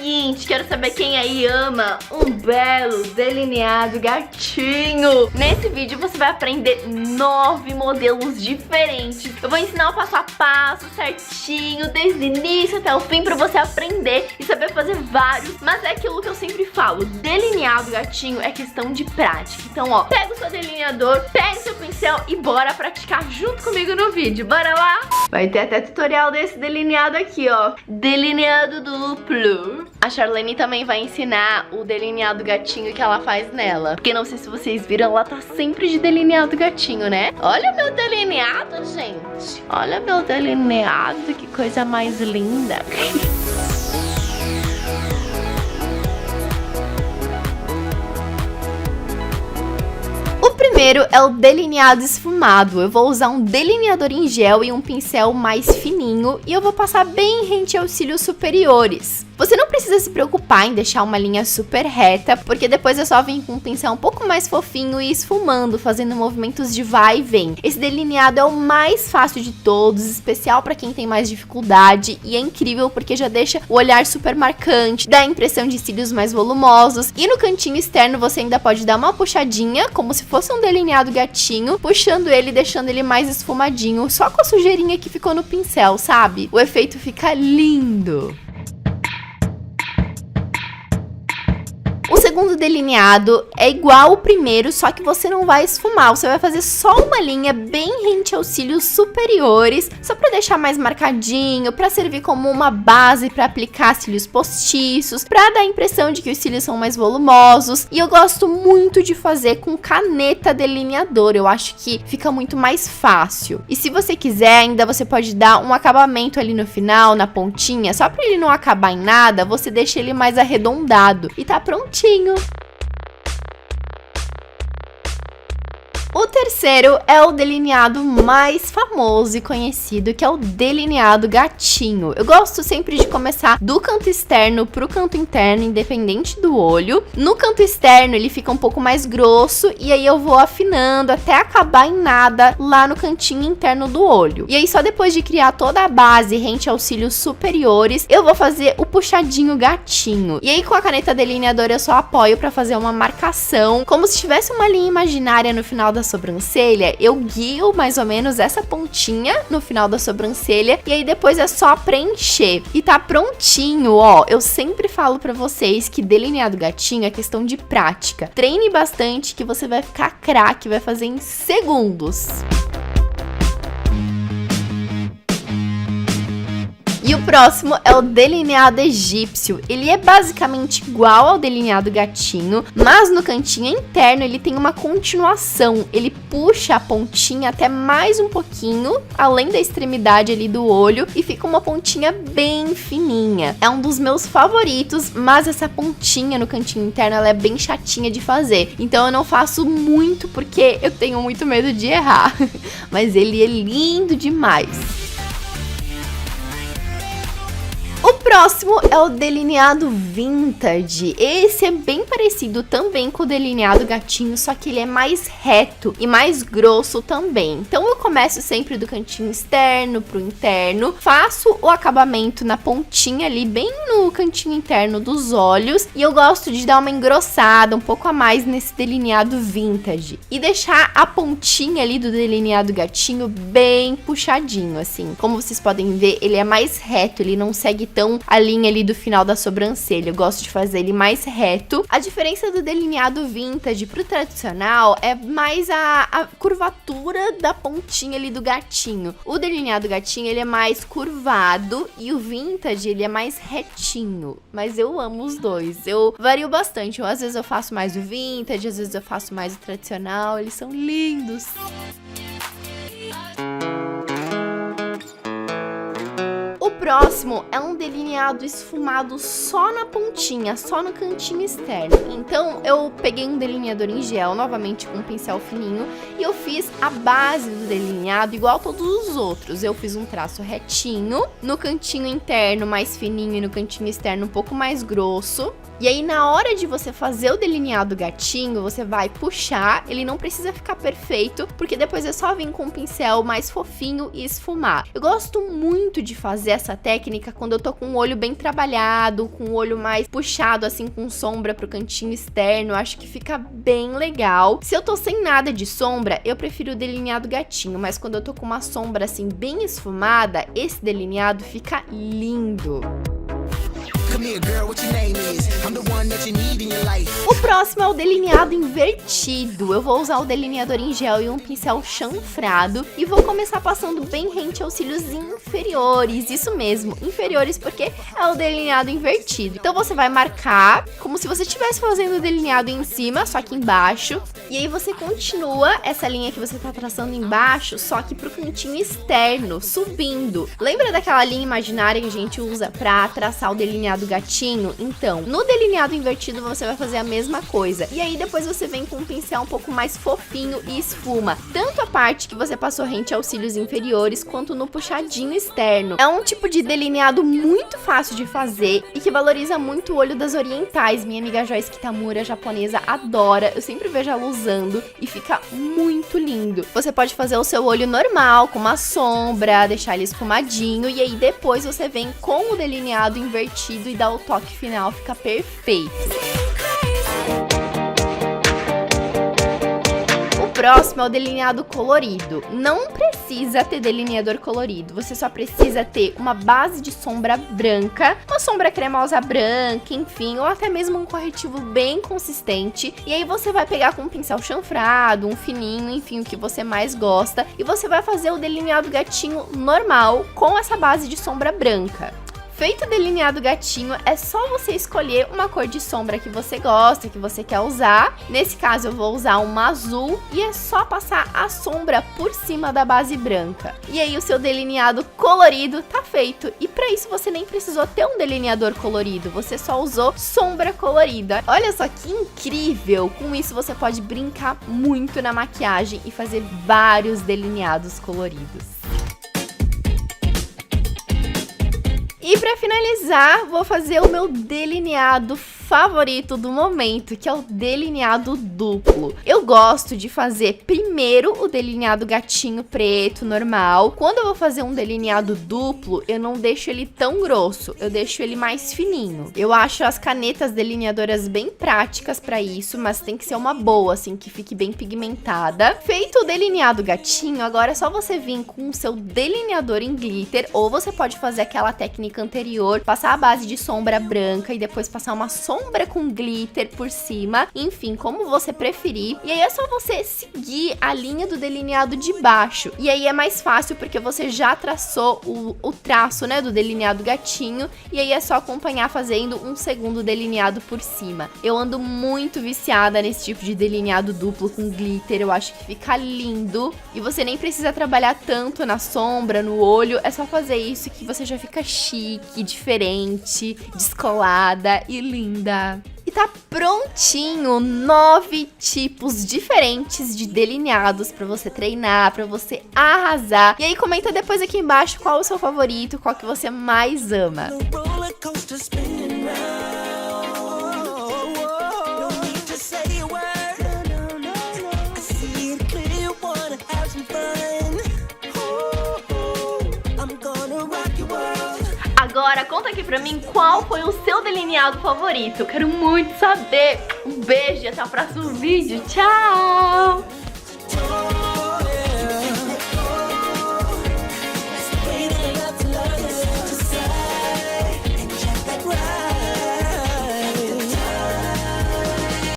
seguinte, quero saber quem aí ama um belo delineado gatinho. Nesse vídeo você vai aprender 9 modelos diferentes. Eu vou ensinar o passo a passo certinho, desde o início até o fim, pra você aprender e saber fazer vários. Mas é aquilo que eu sempre falo, delineado gatinho é questão de prática. Então, ó, pega o seu delineador, pega o seu pincel e bora praticar junto comigo no vídeo. Bora lá? Vai ter até tutorial desse delineado aqui, ó. Delineado duplo. A Charlene também vai ensinar o delineado gatinho que ela faz nela. Porque não sei se vocês viram, ela tá sempre de delineado gatinho, né? Olha meu delineado, gente. Olha meu delineado, que coisa mais linda. O primeiro é o delineado esfumado. Eu vou usar um delineador em gel e um pincel mais fininho e eu vou passar bem rente aos cílios superiores. Você não precisa se preocupar em deixar uma linha super reta, porque depois é só vir com um pincel um pouco mais fofinho e esfumando, fazendo movimentos de vai e vem. Esse delineado é o mais fácil de todos, especial para quem tem mais dificuldade, e é incrível porque já deixa o olhar super marcante, dá a impressão de cílios mais volumosos, e no cantinho externo você ainda pode dar uma puxadinha, como se fosse um delineado gatinho, puxando ele e deixando ele mais esfumadinho, só com a sujeirinha que ficou no pincel, sabe? O efeito fica lindo! O segundo delineado é igual ao primeiro, só que você não vai esfumar, você vai fazer só uma linha bem rente aos cílios superiores, só pra deixar mais marcadinho, pra servir como uma base pra aplicar cílios postiços, pra dar a impressão de que os cílios são mais volumosos. E eu gosto muito de fazer com caneta delineador, eu acho que fica muito mais fácil. E se você quiser, ainda você pode dar um acabamento ali no final, na pontinha, só pra ele não acabar em nada, você deixa ele mais arredondado e tá prontinho. O terceiro é o delineado mais famoso e conhecido, que é o delineado gatinho. Eu gosto sempre de começar do canto externo pro canto interno, independente do olho. No canto externo ele fica um pouco mais grosso e aí eu vou afinando até acabar em nada lá no cantinho interno do olho. E aí só depois de criar toda a base rente aos cílios superiores, eu vou fazer o puxadinho gatinho. E aí com a caneta delineadora eu só apoio pra fazer uma marcação, como se tivesse uma linha imaginária no final da sobrancelha. Eu guio mais ou menos essa pontinha no final da sobrancelha e aí depois é só preencher e tá prontinho, ó. Eu sempre falo pra vocês que delineado gatinho é questão de prática. Treine bastante que você vai ficar craque, vai fazer em segundos. E o próximo é o delineado egípcio. Ele é basicamente igual ao delineado gatinho, mas no cantinho interno ele tem uma continuação. Ele puxa a pontinha até mais um pouquinho, além da extremidade ali do olho, e fica uma pontinha bem fininha. É um dos meus favoritos, mas essa pontinha no cantinho interno ela é bem chatinha de fazer. Então eu não faço muito porque eu tenho muito medo de errar. Mas ele é lindo demais. O próximo é o delineado vintage. Esse é bem parecido também com o delineado gatinho, só que ele é mais reto e mais grosso também. Então eu começo sempre do cantinho externo pro interno, faço o acabamento na pontinha ali, bem no cantinho interno dos olhos, e eu gosto de dar uma engrossada um pouco a mais nesse delineado vintage e deixar a pontinha ali do delineado gatinho bem puxadinho, assim. Como vocês podem ver, ele é mais reto, ele não segue tão a linha ali do final da sobrancelha. Eu gosto de fazer ele mais reto. A diferença do delineado vintage pro tradicional é mais a curvatura da pontinha ali do gatinho. O delineado gatinho, ele é mais curvado e o vintage, ele é mais retinho. Mas eu amo os dois. Eu vario bastante. Às vezes eu faço mais o vintage, às vezes eu faço mais o tradicional. Eles são lindos. O próximo é um delineado esfumado só na pontinha, só no cantinho externo. Então eu peguei um delineador em gel, novamente com um pincel fininho, e eu fiz a base do delineado igual a todos os outros. Eu fiz um traço retinho, no cantinho interno mais fininho e no cantinho externo um pouco mais grosso. E aí, na hora de você fazer o delineado gatinho, você vai puxar, ele não precisa ficar perfeito, porque depois é só vir com um pincel mais fofinho e esfumar. Eu gosto muito de fazer essa técnica quando eu tô com o olho bem trabalhado, com o olho mais puxado, assim, com sombra pro cantinho externo, eu acho que fica bem legal. Se eu tô sem nada de sombra, eu prefiro o delineado gatinho, mas quando eu tô com uma sombra, assim, bem esfumada, esse delineado fica lindo. O próximo é o delineado invertido. Eu vou usar o delineador em gel e um pincel chanfrado e vou começar passando bem rente aos cílios inferiores, isso mesmo, inferiores, porque é o delineado invertido. Então você vai marcar como se você estivesse fazendo o delineado em cima, só que embaixo, e aí você continua essa linha que você tá traçando embaixo, só que pro cantinho externo, subindo. Lembra daquela linha imaginária que a gente usa pra traçar o delineado gatinho? Então, no delineado invertido você vai fazer a mesma coisa. E aí depois você vem com um pincel um pouco mais fofinho e esfuma. Tanto a parte que você passou rente aos cílios inferiores, quanto no puxadinho externo. É um tipo de delineado muito fácil de fazer e que valoriza muito o olho das orientais. Minha amiga Joyce Kitamura, japonesa, adora. Eu sempre vejo ela usando e fica muito lindo. Você pode fazer o seu olho normal, com uma sombra, deixar ele esfumadinho. E aí depois você vem com o delineado invertido e dá o toque final, fica perfeito. O próximo é o delineado colorido. Não precisa ter delineador colorido, você só precisa ter uma base de sombra branca, uma sombra cremosa branca, enfim, ou até mesmo um corretivo bem consistente. E aí você vai pegar com um pincel chanfrado, um fininho, enfim, o que você mais gosta, e você vai fazer o delineado gatinho normal com essa base de sombra branca. Feito o delineado gatinho, é só você escolher uma cor de sombra que você gosta, que você quer usar. Nesse caso eu vou usar uma azul e é só passar a sombra por cima da base branca. E aí o seu delineado colorido tá feito. E pra isso você nem precisou ter um delineador colorido, você só usou sombra colorida. Olha só que incrível! Com isso você pode brincar muito na maquiagem e fazer vários delineados coloridos. E pra finalizar, vou fazer o meu delineado favorito do momento, que é o delineado duplo. Eu gosto de fazer primeiro o delineado gatinho preto, normal. Quando eu vou fazer um delineado duplo, eu não deixo ele tão grosso, eu deixo ele mais fininho. Eu acho as canetas delineadoras bem práticas pra isso, mas tem que ser uma boa, assim, que fique bem pigmentada. Feito o delineado gatinho, agora é só você vir com o seu delineador em glitter, ou você pode fazer aquela técnica anterior, passar a base de sombra branca e depois passar uma sombra com glitter por cima, enfim, como você preferir. E aí é só você seguir a linha do delineado de baixo. E aí é mais fácil porque você já traçou o traço, né, do delineado gatinho, e aí é só acompanhar fazendo um segundo delineado por cima. Eu ando muito viciada nesse tipo de delineado duplo com glitter, eu acho que fica lindo. E você nem precisa trabalhar tanto na sombra, no olho, é só fazer isso que você já fica chique, diferente, descolada e linda. E tá prontinho 9 tipos diferentes de delineados pra você treinar, pra você arrasar. E aí comenta depois aqui embaixo qual é o seu favorito, qual que você mais ama. Agora, conta aqui pra mim qual foi o seu delineado favorito. Eu quero muito saber. Um beijo e até o próximo vídeo. Tchau!